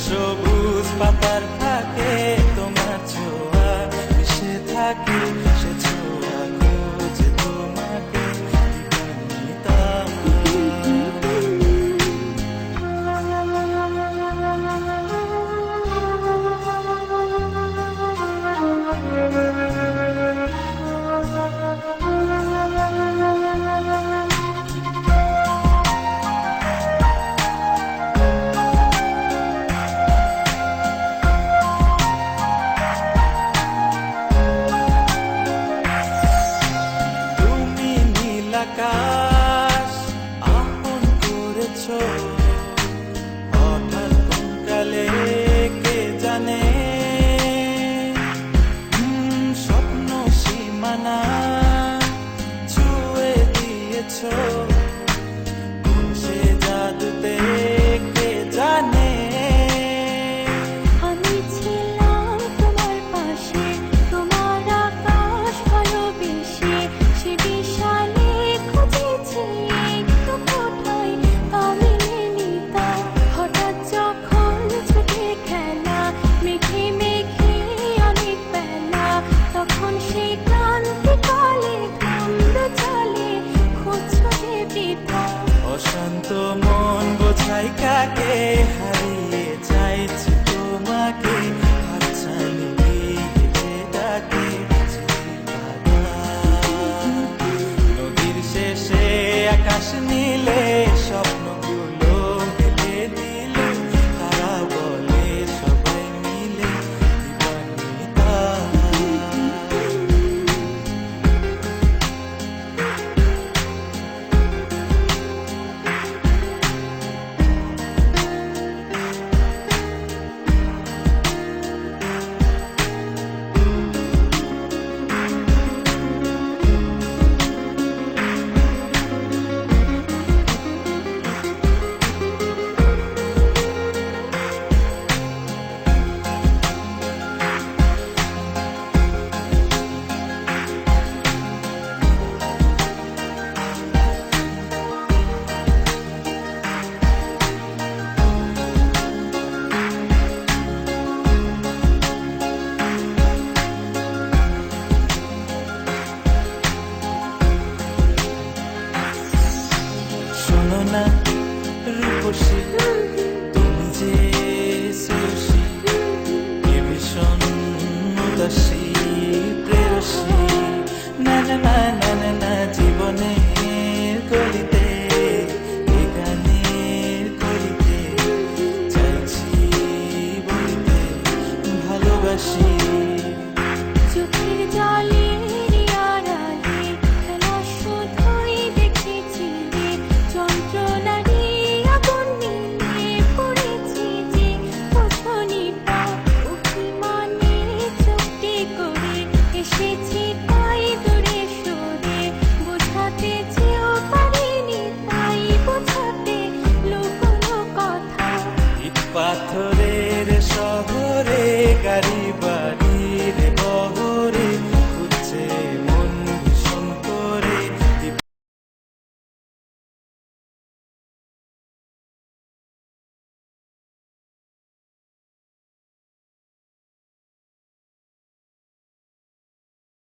সবুজ পাতার ফাঁকে তোমার ছোঁয়া মিশে থাকে, সে ছোঁয়া খোঁজে তোমাকে দিবানিতা। আকাশ আপন করেছ হঠাৎ কোনকালে কে জানে, স্বপ্ন সীমানা ছুঁয়ে দিয়েছ কোন সে জাদুতে কে জানে। আমি ছিলাম তোমার পাশে, তোমার আকাশ ভালোবেসে, সে বিশালে খুঁজেছি একটু কোথায় আমি নিতা। হঠাৎ যখন ছুটে খেলা মেঘে মেঘে অনেক বেলা, তখন সে ক্লান্তি কালে ক্লান্ত চলে খুঁজছো যে পিতা। অশান্ত মন বোঝাই কাকে হারিয়ে চাইছি তোমাকে, হাতছানি দিয়ে ডাকে নদীর শেষে আকাশ নীলে স্বপ্নগুলো হেলে দিল, তারা বলে সবাই মিলে দিবানিতা। শোনো না রূপসী, তুমি যে সুরসী, এ ভীষণ উদাসী প্রেয়সী। না না না না না না, জীবনের গলিতে এ গানের কলিতে চাইছি বলিতে ভালোবাসি।